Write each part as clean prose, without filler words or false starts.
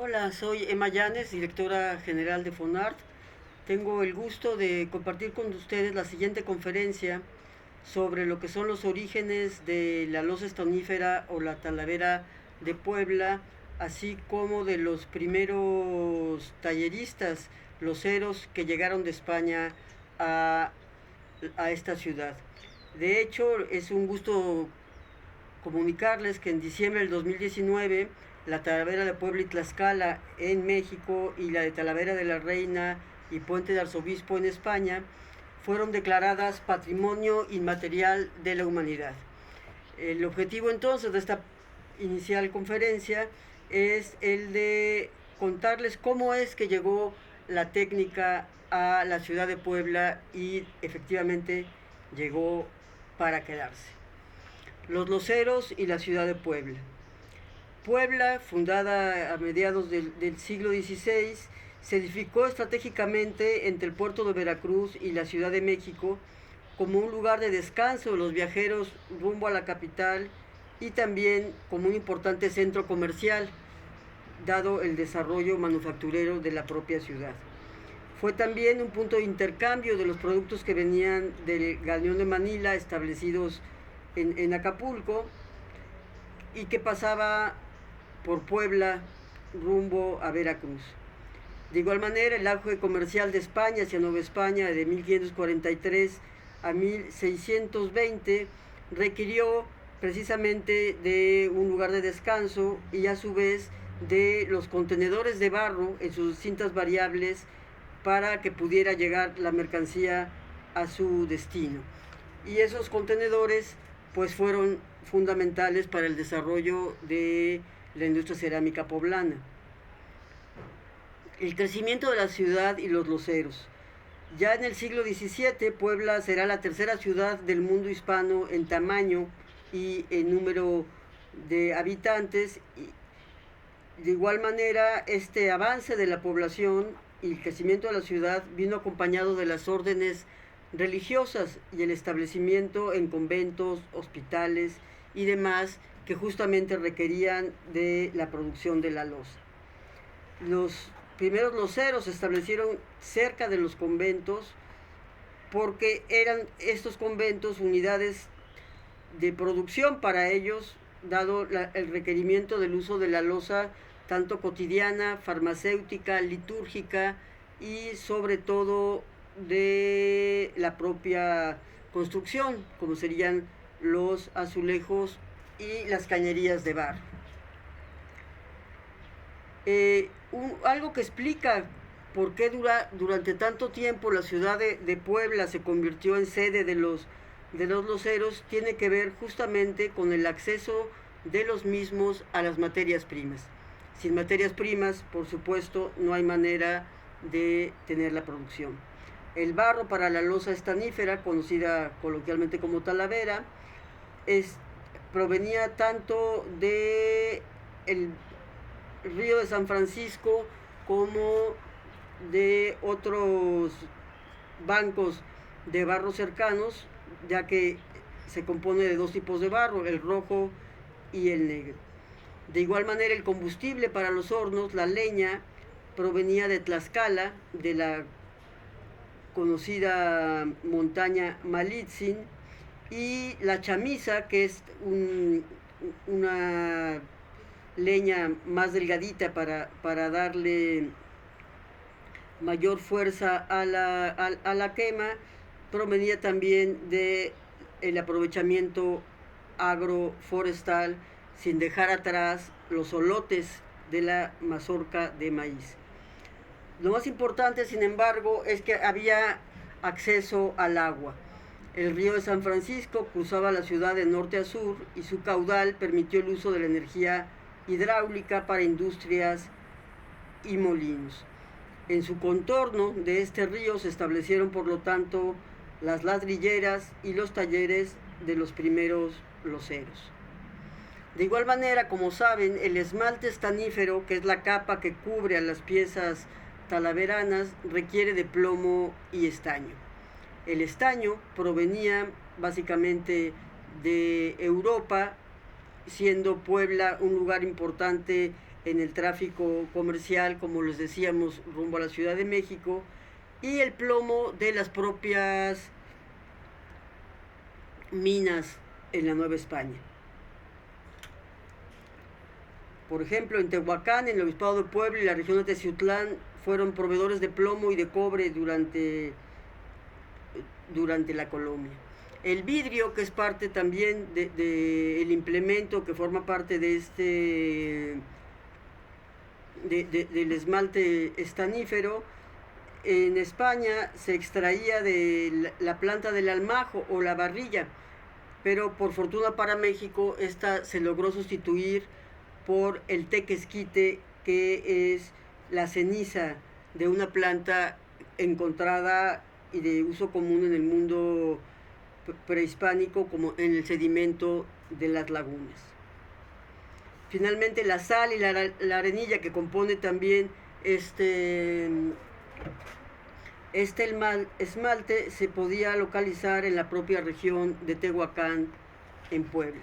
Hola, soy Emma Llanes, directora general de FONART. Tengo el gusto de compartir con ustedes la siguiente conferencia sobre lo que son los orígenes de la loza estañífera o la talavera de Puebla, así como de los primeros talleristas loceros que llegaron de España a, a esta ciudad. De hecho, es un gusto comunicarles que en diciembre del 2019 la Talavera de Puebla y Tlaxcala en México y la de Talavera de la Reina y Puente de Arzobispo en España fueron declaradas Patrimonio Inmaterial de la Humanidad. El objetivo entonces de esta inicial conferencia es el de contarles cómo es que llegó la técnica a la ciudad de Puebla y efectivamente llegó para quedarse. Los loceros y la ciudad de Puebla. Puebla, fundada a mediados del siglo XVI, se edificó estratégicamente entre el puerto de Veracruz y la Ciudad de México como un lugar de descanso de los viajeros rumbo a la capital y también como un importante centro comercial, dado el desarrollo manufacturero de la propia ciudad. Fue también un punto de intercambio de los productos que venían del Galeón de Manila, establecidos en Acapulco, y que pasaba por Puebla rumbo a Veracruz. De igual manera, el auge comercial de España hacia Nueva España de 1543 a 1620 requirió precisamente de un lugar de descanso y a su vez de los contenedores de barro en sus distintas variables para que pudiera llegar la mercancía a su destino. Y esos contenedores pues fueron fundamentales para el desarrollo de la industria cerámica poblana. El crecimiento de la ciudad y los loceros. Ya en el siglo XVII, Puebla será la tercera ciudad del mundo hispano en tamaño y en número de habitantes. De igual manera, este avance de la población y el crecimiento de la ciudad vino acompañado de las órdenes religiosas y el establecimiento en conventos, hospitales y demás que justamente requerían de la producción de la loza. Los primeros loceros se establecieron cerca de los conventos porque eran estos conventos unidades de producción para ellos, dado el requerimiento del uso de la loza tanto cotidiana, farmacéutica, litúrgica y sobre todo de la propia construcción, como serían los azulejos y las cañerías de barro. Algo que explica por qué durante tanto tiempo la ciudad de Puebla se convirtió en sede de los loceros tiene que ver justamente con el acceso de los mismos a las materias primas. Sin materias primas, por supuesto, no hay manera de tener la producción. El barro para la loza estañífera, conocida coloquialmente como talavera, provenía tanto de el río de San Francisco como de otros bancos de barro cercanos, ya que se compone de dos tipos de barro, el rojo y el negro. De igual manera, el combustible para los hornos, la leña, provenía de Tlaxcala, de la conocida montaña Malitzin, y la chamiza, que es una leña más delgadita para darle mayor fuerza a la quema, provenía también del aprovechamiento agroforestal, sin dejar atrás los solotes de la mazorca de maíz. Lo más importante, sin embargo, es que había acceso al agua. El río de San Francisco cruzaba la ciudad de norte a sur y su caudal permitió el uso de la energía hidráulica para industrias y molinos. En su contorno de este río se establecieron, por lo tanto, las ladrilleras y los talleres de los primeros loceros. De igual manera, como saben, el esmalte estañífero, que es la capa que cubre a las piezas talaveranas, requiere de plomo y estaño. El estaño provenía básicamente de Europa, siendo Puebla un lugar importante en el tráfico comercial, como les decíamos, rumbo a la Ciudad de México, y el plomo de las propias minas en la Nueva España. Por ejemplo, en Tehuacán, en el Obispado de Puebla y la región de Teciutlán fueron proveedores de plomo y de cobre durante la colonia. El vidrio, que es parte también del implemento que forma parte de del esmalte estanífero, en España se extraía de la planta del almajo o la barrilla, pero por fortuna para México esta se logró sustituir por el tequesquite, que es la ceniza de una planta encontrada y de uso común en el mundo prehispánico, como en el sedimento de las lagunas. Finalmente, la sal y la arenilla, que compone también este esmalte, se podía localizar en la propia región de Tehuacán, en Puebla.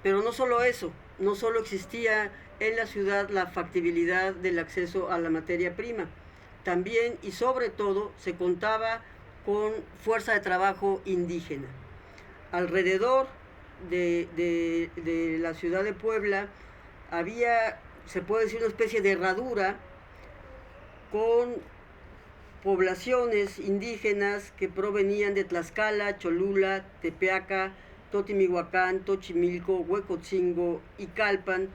Pero no solo eso, no solo existía en la ciudad la factibilidad del acceso a la materia prima, también y sobre todo se contaba con fuerza de trabajo indígena. Alrededor de la ciudad de Puebla había, se puede decir, una especie de herradura con poblaciones indígenas que provenían de Tlaxcala, Cholula, Tepeaca, Totimihuacán, Tochimilco, Huecotzingo y Calpan,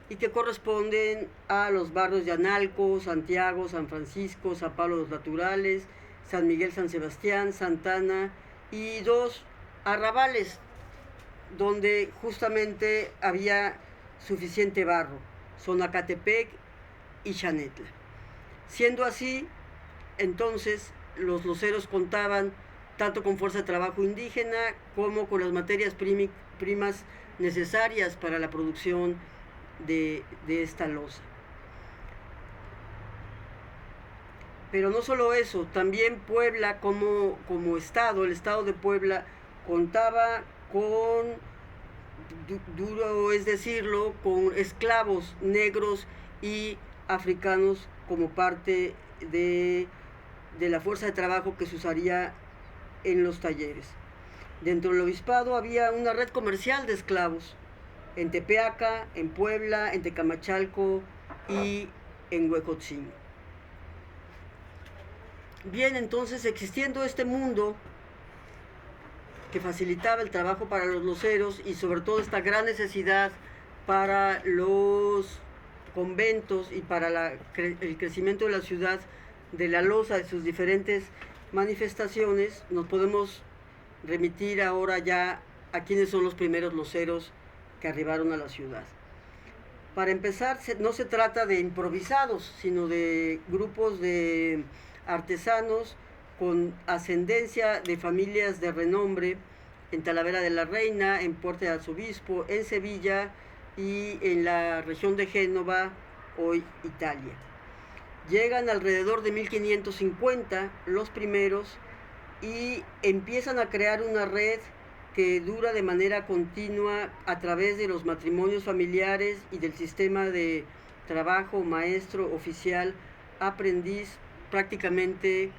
y que corresponden a los barrios de Analco, Santiago, San Francisco, San Pablo de los Naturales, San Miguel, San Sebastián, Santana, y 2 arrabales donde justamente había suficiente barro, Zonacatepec y Xanetla. Siendo así, entonces los loceros contaban tanto con fuerza de trabajo indígena como con las materias primas necesarias para la producción de esta loza. Pero no solo eso, también Puebla como estado, el estado de Puebla contaba con, duro es decirlo, con esclavos negros y africanos como parte de la fuerza de trabajo que se usaría en los talleres. Dentro del obispado había una red comercial de esclavos en Tepeaca, en Puebla, en Tecamachalco y en Huejotzingo. Bien, entonces, existiendo este mundo que facilitaba el trabajo para los loceros y sobre todo esta gran necesidad para los conventos y para el crecimiento de la ciudad de la loza, de sus diferentes manifestaciones, nos podemos remitir ahora ya a quiénes son los primeros loceros que arribaron a la ciudad. Para empezar, no se trata de improvisados, sino de grupos de artesanos con ascendencia de familias de renombre en Talavera de la Reina, en Puerta de Arzobispo, en Sevilla y en la región de Génova, hoy Italia. Llegan alrededor de 1550 los primeros y empiezan a crear una red que dura de manera continua a través de los matrimonios familiares y del sistema de trabajo maestro, oficial, aprendiz, prácticamente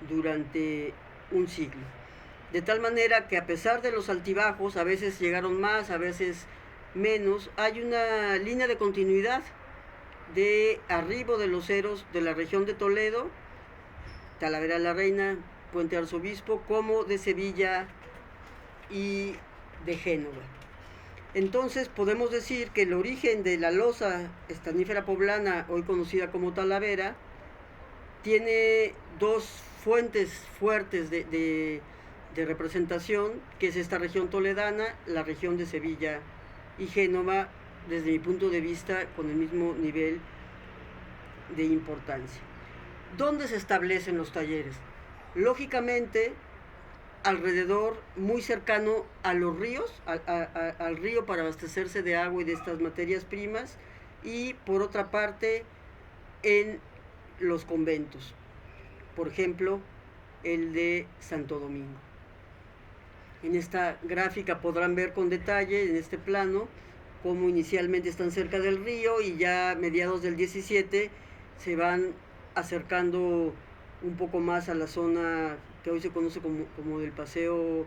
durante un siglo. De tal manera que a pesar de los altibajos, a veces llegaron más, a veces menos, hay una línea de continuidad de arribo de loceros de la región de Toledo, Talavera de la Reina, Puente Arzobispo, como de Sevilla y de Génova. Entonces podemos decir que el origen de la loza estanífera poblana, hoy conocida como Talavera, tiene 2 fuentes fuertes de representación, que es esta región toledana, la región de Sevilla y Génova, desde mi punto de vista, con el mismo nivel de importancia. ¿Dónde se establecen los talleres? Lógicamente, alrededor, muy cercano a los ríos, al río para abastecerse de agua y de estas materias primas, y por otra parte, en los conventos, por ejemplo, el de Santo Domingo. En esta gráfica podrán ver con detalle, en este plano, cómo inicialmente están cerca del río y ya a mediados del 17 se van acercando un poco más a la zona que hoy se conoce como del Paseo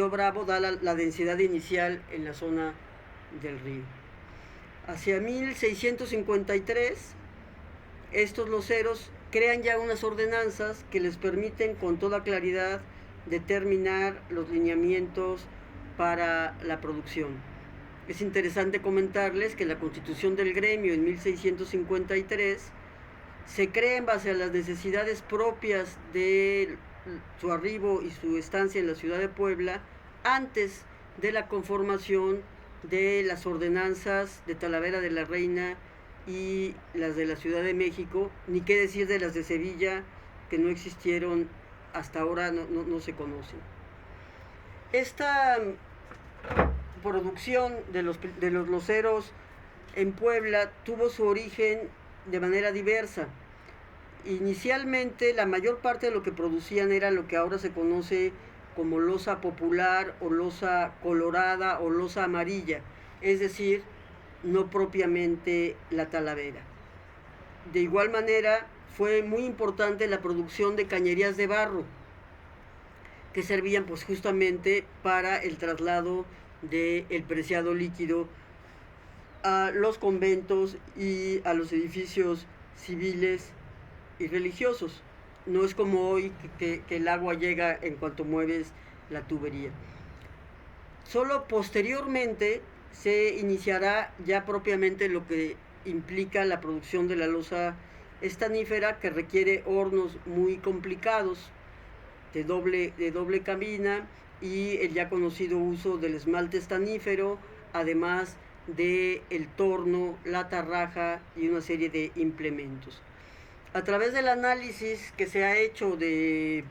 Bravo, da la densidad inicial en la zona del río. Hacia 1653, estos loceros crean ya unas ordenanzas que les permiten con toda claridad determinar los lineamientos para la producción. Es interesante comentarles que la constitución del gremio en 1653 se crea en base a las necesidades propias de su arribo y su estancia en la ciudad de Puebla antes de la conformación de las ordenanzas de Talavera de la Reina y las de la Ciudad de México, ni qué decir de las de Sevilla, que no existieron hasta ahora, no se conocen. Esta producción de los loceros en Puebla tuvo su origen de manera diversa. Inicialmente la mayor parte de lo que producían era lo que ahora se conoce como loza popular o loza colorada o loza amarilla, es decir, no propiamente la talavera. De igual manera fue muy importante la producción de cañerías de barro, que servían pues justamente para el traslado del preciado líquido a los conventos y a los edificios civiles y religiosos. No es como hoy que el agua llega en cuanto mueves la tubería. Solo posteriormente se iniciará ya propiamente lo que implica la producción de la loza estanífera, que requiere hornos muy complicados de doble cabina y el ya conocido uso del esmalte estanífero, además del torno, la tarraja y una serie de implementos. A través del análisis que se ha hecho de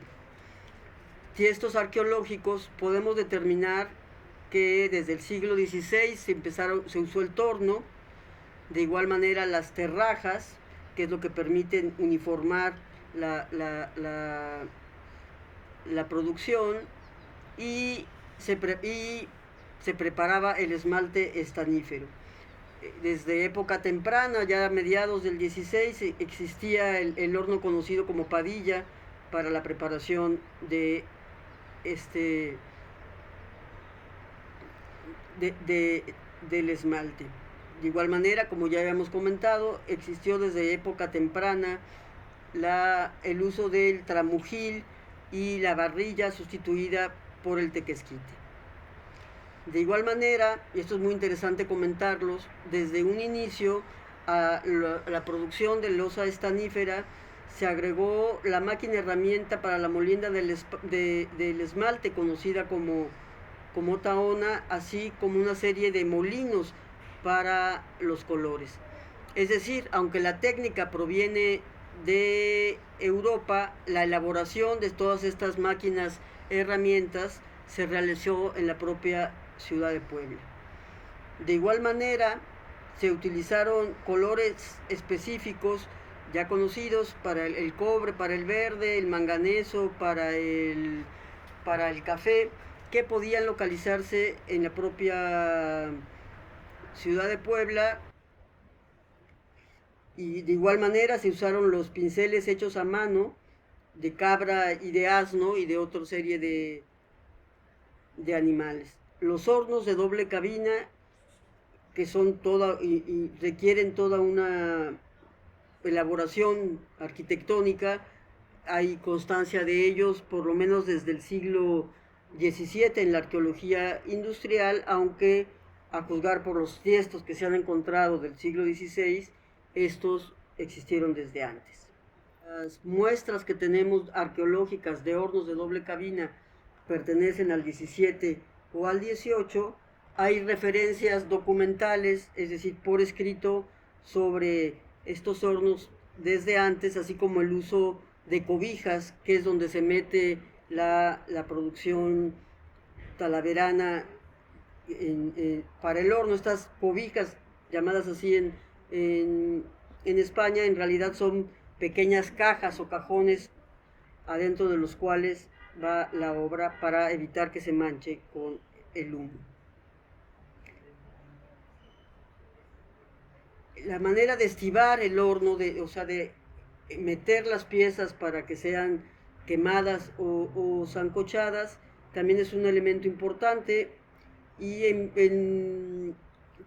tiestos arqueológicos, podemos determinar que desde el siglo XVI se usó el torno, de igual manera las terrajas, que es lo que permiten uniformar la producción, y se preparaba el esmalte estanífero. Desde época temprana, ya a mediados del 16, existía el horno conocido como Padilla para la preparación del esmalte. De igual manera, como ya habíamos comentado, existió desde época temprana el uso del tramujil y la barrilla sustituida por el tequesquite. De igual manera, y esto es muy interesante comentarlos, desde un inicio a la producción de loza estanífera se agregó la máquina herramienta para la molienda del esmalte, conocida como tahona, así como una serie de molinos para los colores. Es decir, aunque la técnica proviene de Europa, la elaboración de todas estas máquinas herramientas se realizó en la propia ciudad de Puebla. De igual manera, se utilizaron colores específicos ya conocidos para el cobre, para el verde, el manganeso, para el café, que podían localizarse en la propia ciudad de Puebla. Y de igual manera se usaron los pinceles hechos a mano de cabra y de asno y de otra serie de animales. Los hornos de doble cabina, que son y requieren toda una elaboración arquitectónica, hay constancia de ellos por lo menos desde el siglo XVII en la arqueología industrial, aunque a juzgar por los tiestos que se han encontrado del siglo XVI, estos existieron desde antes. Las muestras que tenemos arqueológicas de hornos de doble cabina pertenecen al 17 o al 18. Hay referencias documentales, es decir, por escrito, sobre estos hornos desde antes, así como el uso de cobijas, que es donde se mete la producción talaverana para el horno. Estas cobijas, llamadas así en España, en realidad son pequeñas cajas o cajones adentro de los cuales va la obra para evitar que se manche con el humo. la manera de estivar el horno, o sea, de meter las piezas para que sean quemadas o sancochadas, también es un elemento importante. Y en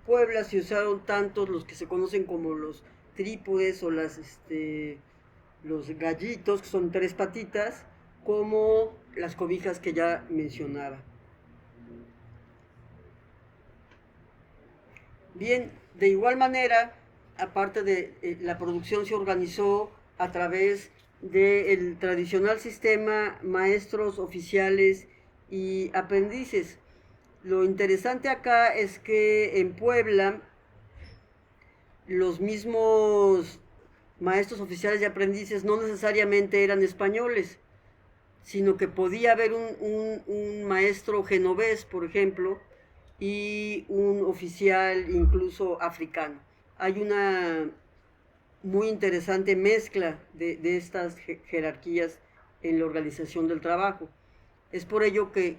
Puebla se usaron tantos los que se conocen como los trípodes o los gallitos, que son tres patitas, como las cobijas que ya mencionaba. Bien, de igual manera, aparte de la producción se organizó a través del tradicional sistema maestros, oficiales y aprendices. Lo interesante acá es que en Puebla los mismos maestros oficiales y aprendices no necesariamente eran españoles, sino que podía haber un maestro genovés, por ejemplo, y un oficial incluso africano. Hay una muy interesante mezcla de estas jerarquías en la organización del trabajo. Es por ello que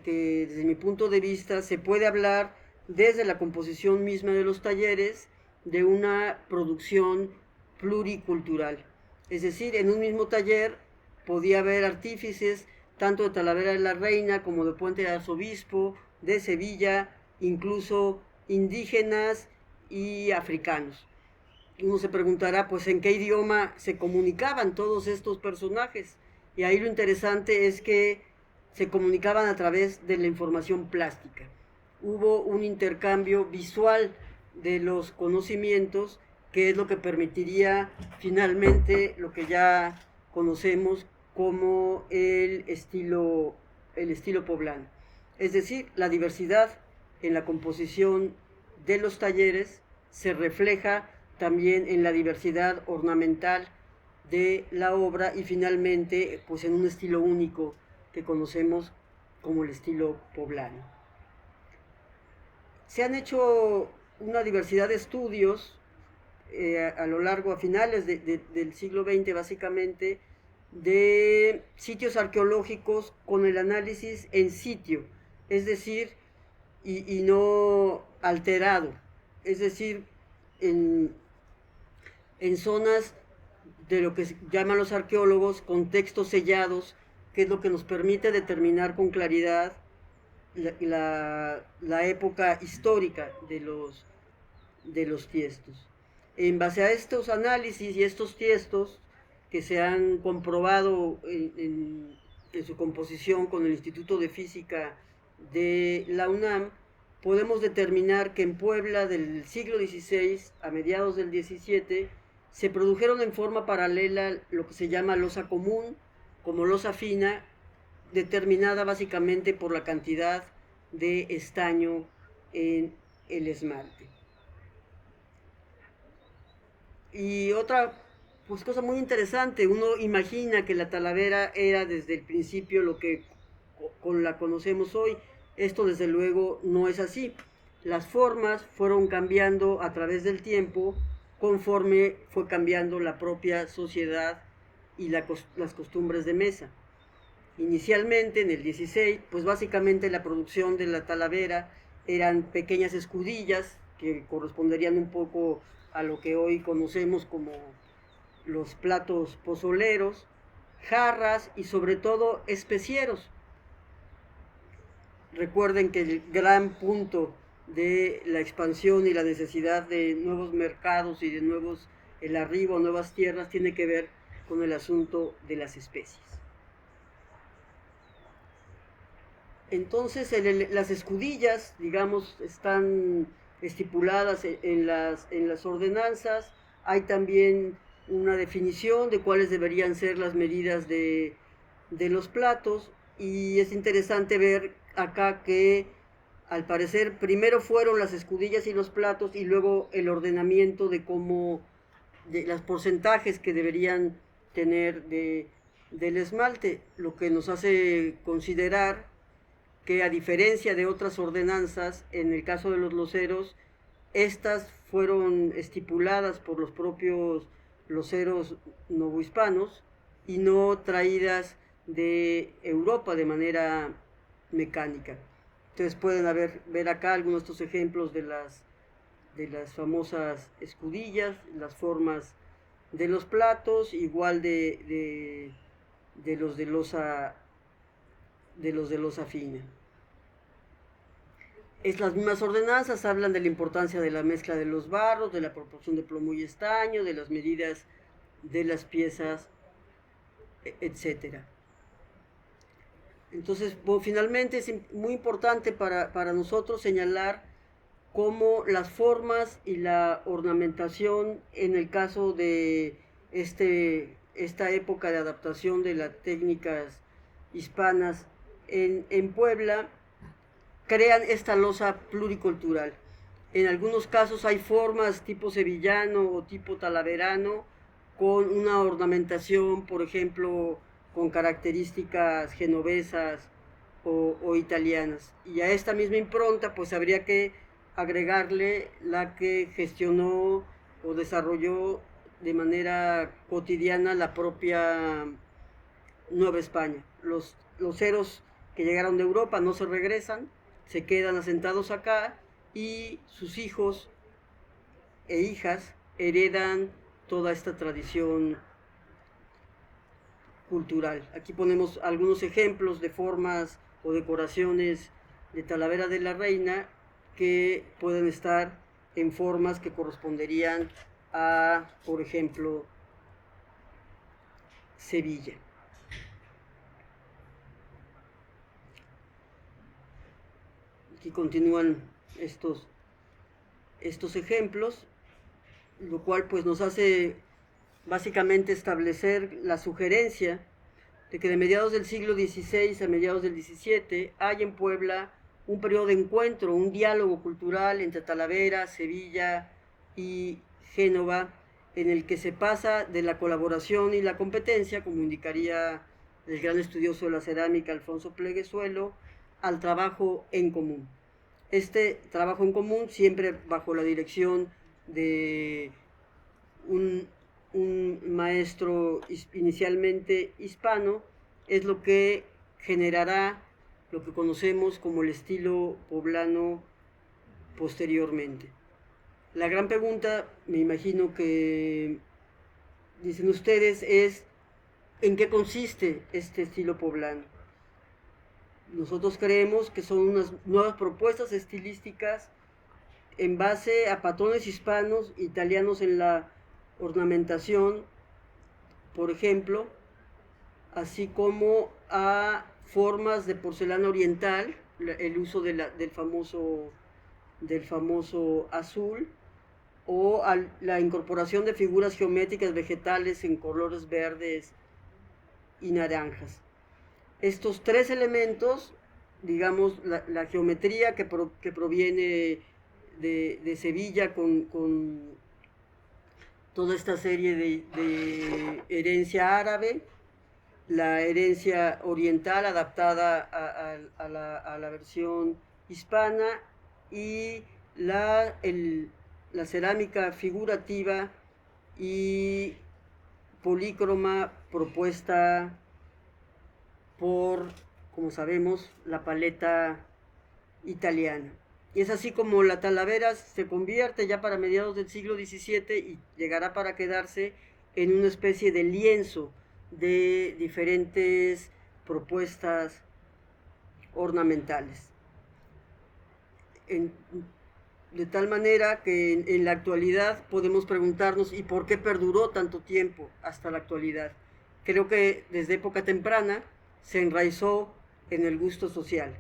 desde mi punto de vista se puede hablar desde la composición misma de los talleres de una producción pluricultural. Es decir, en un mismo taller podía haber artífices tanto de Talavera de la Reina como de Puente de Arzobispo, de Sevilla, incluso indígenas y africanos. Uno se preguntará, pues, ¿en qué idioma se comunicaban todos estos personajes? Y ahí lo interesante es que se comunicaban a través de la información plástica. Hubo un intercambio visual de los conocimientos, que es lo que permitiría finalmente lo que ya conocemos como el estilo poblano. Es decir, la diversidad en la composición de los talleres se refleja también en la diversidad ornamental de la obra y finalmente pues en un estilo único que conocemos como el estilo poblano. Se han hecho una diversidad de estudios a lo largo, a finales del siglo XX básicamente, de sitios arqueológicos con el análisis en sitio, es decir, y no alterado, es decir, en zonas de lo que llaman los arqueólogos contextos sellados, que es lo que nos permite determinar con claridad la época histórica de los tiestos. En base a estos análisis y estos tiestos que se han comprobado en su composición con el Instituto de Física de la UNAM, podemos determinar que en Puebla del siglo XVI a mediados del XVII se produjeron en forma paralela lo que se llama losa común como losa fina, determinada básicamente por la cantidad de estaño en el esmalte. Y otra pues cosa muy interesante, uno imagina que la Talavera era desde el principio lo que con la conocemos hoy. Esto desde luego no es así. Las formas fueron cambiando a través del tiempo conforme fue cambiando la propia sociedad y las costumbres de mesa. Inicialmente en el 16, pues básicamente la producción de la Talavera eran pequeñas escudillas que corresponderían un poco a lo que hoy conocemos como los platos pozoleros, jarras y sobre todo especieros. Recuerden que el gran punto de la expansión y la necesidad de nuevos mercados y de el arribo a nuevas tierras tiene que ver con el asunto de las especies. Entonces las escudillas, digamos, están estipuladas en las ordenanzas. Hay también una definición de cuáles deberían ser las medidas de los platos, y es interesante ver acá que al parecer primero fueron las escudillas y los platos y luego el ordenamiento de los porcentajes que deberían tener del esmalte, lo que nos hace considerar que a diferencia de otras ordenanzas, en el caso de los loceros, estas fueron estipuladas por los propios loceros novohispanos y no traídas de Europa de manera mecánica. Entonces pueden ver acá algunos de estos ejemplos de las de las famosas escudillas, las formas de los platos, igual de los de losa fina. Las mismas ordenanzas hablan de la importancia de la mezcla de los barros, de la proporción de plomo y estaño, de las medidas de las piezas, etc. Entonces, bueno, finalmente es muy importante para nosotros señalar cómo las formas y la ornamentación, en el caso de esta época de adaptación de las técnicas hispanas en Puebla, crean esta losa pluricultural. En algunos casos hay formas tipo sevillano o tipo talaverano con una ornamentación, por ejemplo, con características genovesas o italianas. Y a esta misma impronta pues habría que agregarle la que gestionó o desarrolló de manera cotidiana la propia Nueva España. Los ceros que llegaron de Europa no se regresan, se quedan asentados acá y sus hijos e hijas heredan toda esta tradición cultural. Aquí ponemos algunos ejemplos de formas o decoraciones de Talavera de la Reina que pueden estar en formas que corresponderían a, por ejemplo, Sevilla. Aquí continúan estos ejemplos, lo cual pues nos hace básicamente establecer la sugerencia de que de mediados del siglo XVI a mediados del XVII hay en Puebla un periodo de encuentro, un diálogo cultural entre Talavera, Sevilla y Génova, en el que se pasa de la colaboración y la competencia, como indicaría el gran estudioso de la cerámica Alfonso Pleguezuelo, al trabajo en común. Este trabajo en común, siempre bajo la dirección de un maestro inicialmente hispano, es lo que generará lo que conocemos como el estilo poblano posteriormente. La gran pregunta, me imagino que dicen ustedes, es ¿en qué consiste este estilo poblano? Nosotros creemos que son unas nuevas propuestas estilísticas en base a patrones hispanos, italianos en la ornamentación, por ejemplo, así como a formas de porcelana oriental, el uso del famoso azul, o a la incorporación de figuras geométricas vegetales en colores verdes y naranjas. Estos tres elementos, digamos, la geometría que proviene de Sevilla con toda esta serie de herencia árabe, la herencia oriental adaptada a la versión hispana y la cerámica figurativa y polícroma propuesta por, como sabemos, la paleta italiana. Y es así como la Talavera se convierte ya para mediados del siglo XVII y llegará para quedarse en una especie de lienzo de diferentes propuestas ornamentales. De tal manera que en la actualidad podemos preguntarnos ¿y por qué perduró tanto tiempo hasta la actualidad? Creo que desde época temprana se enraizó en el gusto social.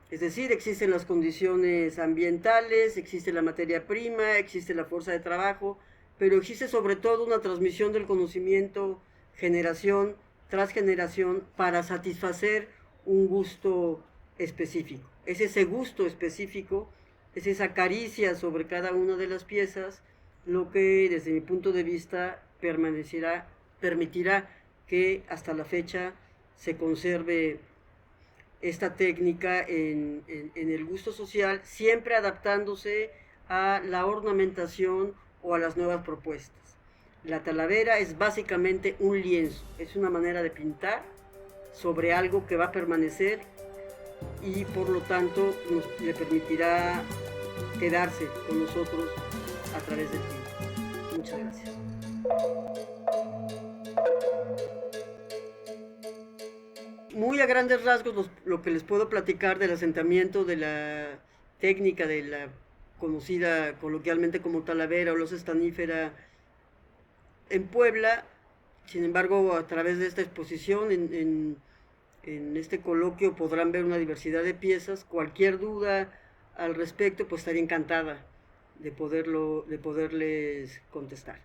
Es decir, existen las condiciones ambientales, existe la materia prima, existe la fuerza de trabajo, pero existe sobre todo una transmisión del conocimiento generación tras generación para satisfacer un gusto específico. Es ese gusto específico, es esa caricia sobre cada una de las piezas, lo que desde mi punto de vista permitirá que hasta la fecha se conserve esta técnica en el gusto social, siempre adaptándose a la ornamentación o a las nuevas propuestas. La talavera es básicamente un lienzo, es una manera de pintar sobre algo que va a permanecer y por lo tanto le permitirá quedarse con nosotros a través del tiempo. Muchas gracias. Muy a grandes rasgos lo que les puedo platicar del asentamiento de la técnica de la conocida coloquialmente como talavera o losa estanífera en Puebla. Sin embargo, a través de esta exposición, en este coloquio podrán ver una diversidad de piezas. Cualquier duda al respecto, pues estaría encantada de poderles contestar.